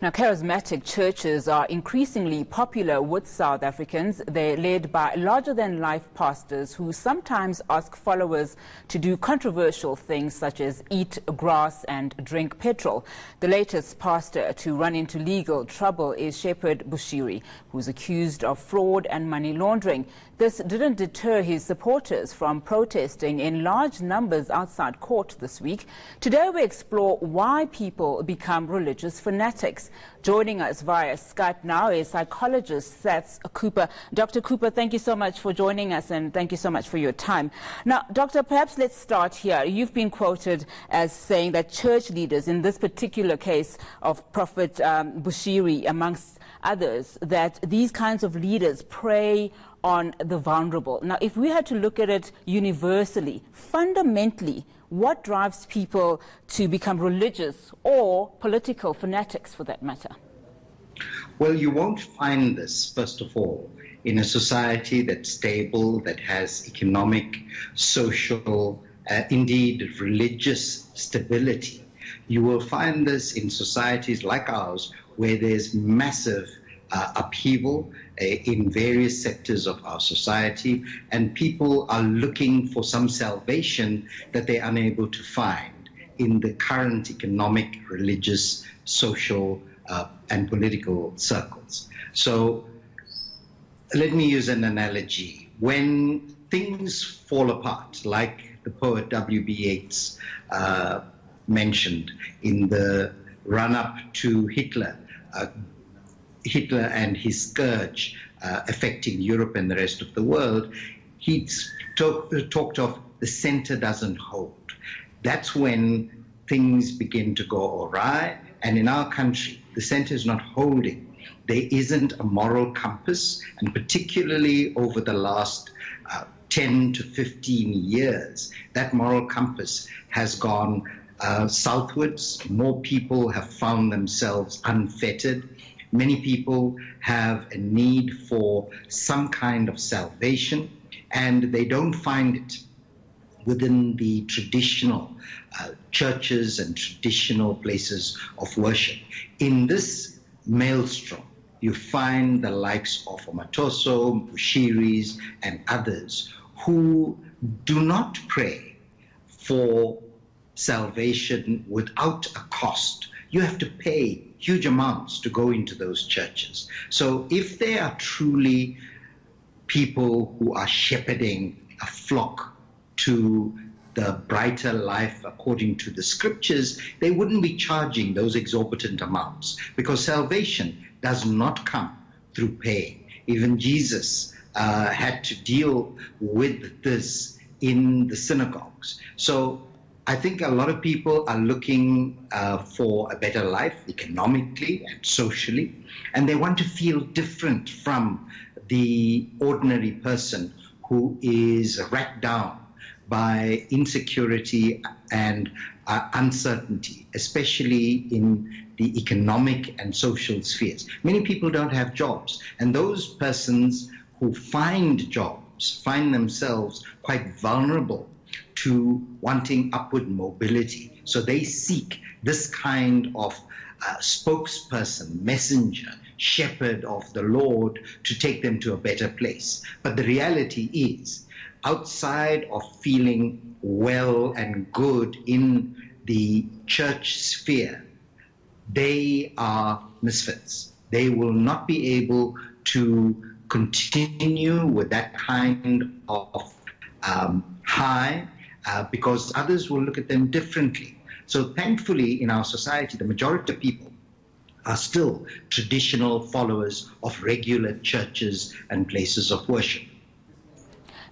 Now, charismatic churches are increasingly popular with South Africans. They're led by larger-than-life pastors who sometimes ask followers to do controversial things such as eat grass and drink petrol. The latest pastor to run into legal trouble is Shepherd Bushiri, who's accused of fraud and money laundering. This didn't deter his supporters from protesting in large numbers outside court this week. Today we explore why people become religious fanatics. Joining us via Skype now is Psychologist Saths Cooper. Dr. Cooper, thank you so much for joining us and thank you so much for your time. Now, Doctor, perhaps let's start here. You've been quoted as saying that church leaders, in this particular case of Prophet Bushiri, amongst others, that these kinds of leaders prey on the vulnerable. Now, if we had to look at it universally, fundamentally, what drives people to become religious or political fanatics, for that matter? Well, you won't find this, first of all, in a society that's stable, that has economic, social, indeed religious stability. You will find this in societies like ours, where there's massive upheaval in various sectors of our society, and people are looking for some salvation that they're unable to find in the current economic, religious, social, and political circles. So let me use an analogy. When things fall apart, like the poet W.B. Yeats mentioned in the run-up to Hitler and his scourge affecting Europe and the rest of the world, he talked of the center doesn't hold. That's when things begin to go awry, and in our country, the center is not holding. There isn't a moral compass, and particularly over the last 10 to 15 years, that moral compass has gone southwards. More people have found themselves unfettered. Many people have a need for some kind of salvation, and they don't find it within the traditional churches and traditional places of worship. In this maelstrom, you find the likes of Omatoso, Bushiris, and others who do not pray for salvation without a cost. You have to pay huge amounts to go into those churches. So if they are truly people who are shepherding a flock to the brighter life according to the scriptures, they wouldn't be charging those exorbitant amounts, because salvation does not come through paying. Even Jesus had to deal with this in the synagogues. So I think a lot of people are looking for a better life economically and socially, and they want to feel different from the ordinary person who is racked down by insecurity and uncertainty, especially in the economic and social spheres. Many people don't have jobs, and those persons who find jobs find themselves quite vulnerable to wanting upward mobility. So they seek this kind of spokesperson, messenger, shepherd of the Lord to take them to a better place. But the reality is, outside of feeling well and good in the church sphere, they are misfits. They will not be able to continue with that kind of high, because others will look at them differently. So thankfully, in our society, the majority of people are still traditional followers of regular churches and places of worship.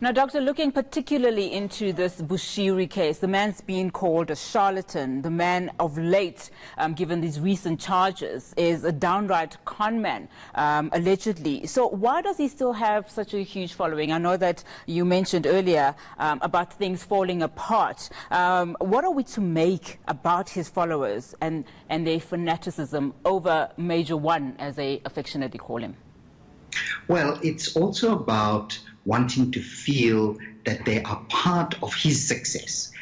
Now, Doctor, looking particularly into this Bushiri case, the man's been called a charlatan. The man of late, given these recent charges, is a downright con man, allegedly. So why does he still have such a huge following? I know that you mentioned earlier about things falling apart. What are we to make about his followers and their fanaticism over Major One, as they affectionately call him? Well, it's also about wanting to feel that they are part of his success.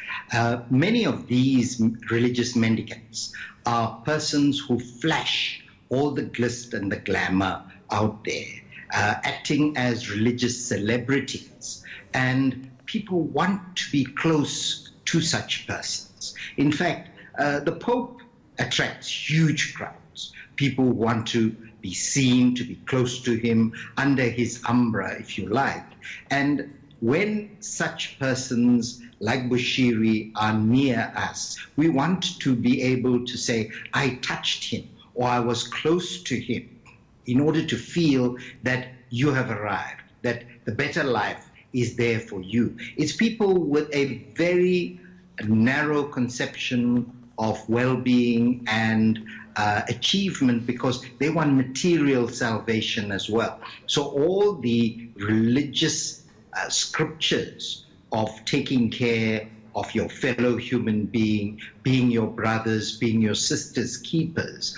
Many of these religious mendicants are persons who flash all the glitz and the glamour out there, acting as religious celebrities. And people want to be close to such persons. In fact, the Pope attracts huge crowds. People want to be seen, to be close to him, under his umbra, if you like. And when such persons like Bushiri are near us, we want to be able to say, I touched him, or I was close to him, in order to feel that you have arrived, that the better life is there for you. It's people with a very narrow conception of well-being and achievement, because they want material salvation as well. So all the religious scriptures of taking care of your fellow human being your brothers, being your sisters' keepers,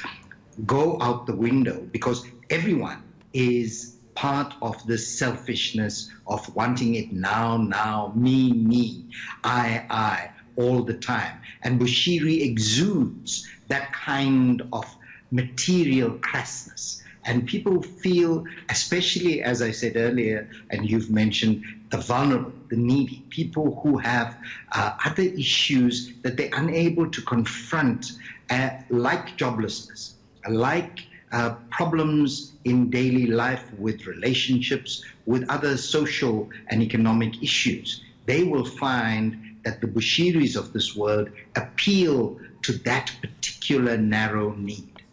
go out the window, because everyone is part of this selfishness of wanting it now, me, I, all the time. And Bushiri exudes that kind of material crassness. And people feel, especially as I said earlier, and you've mentioned, the vulnerable, the needy, people who have other issues that they're unable to confront, like joblessness, like problems in daily life with relationships, with other social and economic issues. They will find that the Bushiris of this world appeal to that particular narrow need.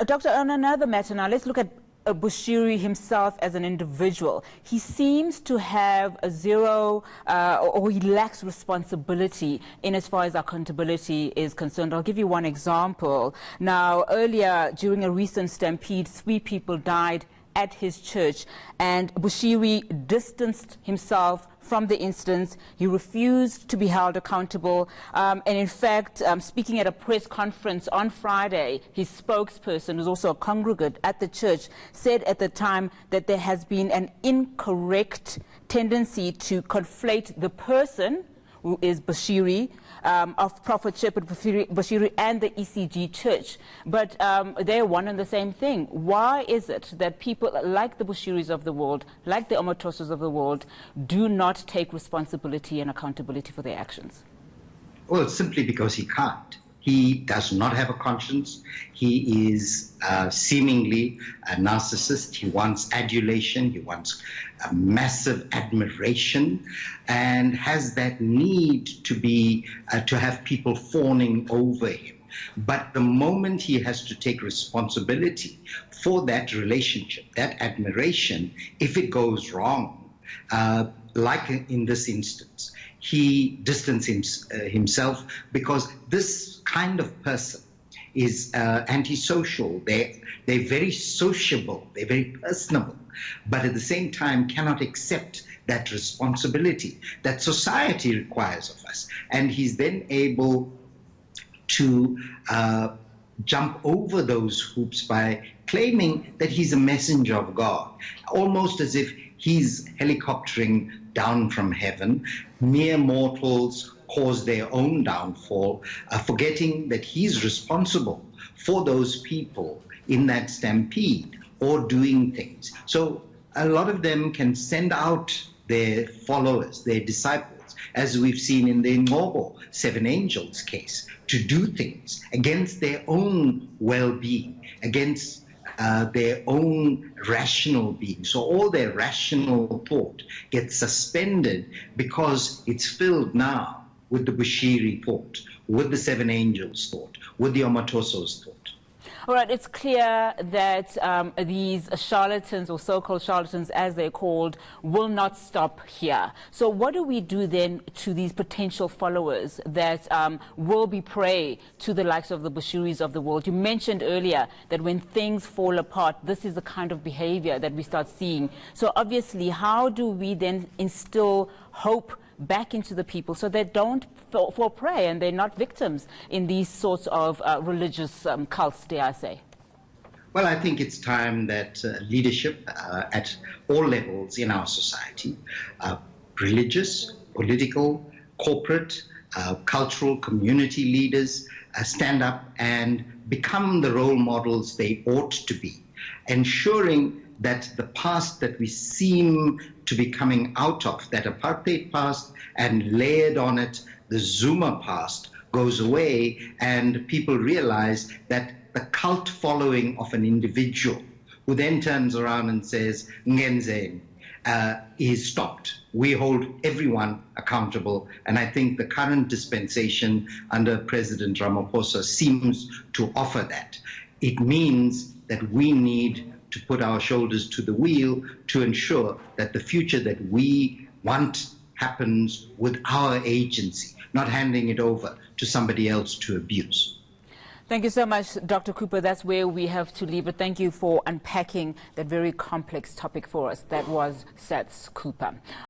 Doctor, on another matter now, let's look at Bushiri himself as an individual. He seems to have a zero, or he lacks responsibility in as far as accountability is concerned. I'll give you one example. Now, earlier, during a recent stampede, 3 people died at his church, and Bushiri distanced himself from the incidents. He refused to be held accountable. And in fact, speaking at a press conference on Friday, his spokesperson, who's also a congregant at the church, said at the time that there has been an incorrect tendency to conflate the person, who is Bushiri, of Prophet Shepherd Bushiri and the ECG Church. But they're one and the same thing. Why is it that people like the Bushiris of the world, like the Omotosos of the world, do not take responsibility and accountability for their actions? Well, simply because he can't. He does not have a conscience. He is seemingly a narcissist. He wants adulation. He wants a massive admiration, and has that need to be to have people fawning over him. But the moment he has to take responsibility for that relationship, that admiration, if it goes wrong, like in this instance, he distances himself, because this kind of person is antisocial. They're very sociable, they're very personable, but at the same time cannot accept that responsibility that society requires of us. And he's then able to jump over those hoops by claiming that he's a messenger of God, almost as if he's helicoptering down from heaven. Mere mortals cause their own downfall, forgetting that he's responsible for those people in that stampede or doing things. So a lot of them can send out their followers, their disciples, as we've seen in the Ngobo 7 Angels case, to do things against their own well-being, against their own rational being. So all their rational thought gets suspended because it's filled now with the Bushiri thought, with the 7 Angels thought, with the Omotoso's thought. All right, it's clear that these charlatans, or so-called charlatans as they're called, will not stop here. So what do we do then to these potential followers that will be prey to the likes of the Bushiris of the world? You mentioned earlier that when things fall apart, this is the kind of behavior that we start seeing. So obviously, how do we then instill hope back into the people so they don't fall prey and they're not victims in these sorts of religious cults, dare I say? Well, I think it's time that leadership at all levels in our society, religious, political, corporate, cultural, community leaders, stand up and become the role models they ought to be, ensuring that the past that we seem to be coming out of, that apartheid past, and layered on it the Zuma past, goes away, and people realize that the cult following of an individual who then turns around and says, Ngenzeni, is stopped. We hold everyone accountable, and I think the current dispensation under President Ramaphosa seems to offer that. It means that we need to put our shoulders to the wheel to ensure that the future that we want happens with our agency, not handing it over to somebody else to abuse. Thank you so much, Dr. Cooper. That's where we have to leave it. Thank you for unpacking that very complex topic for us. That was Saths Cooper.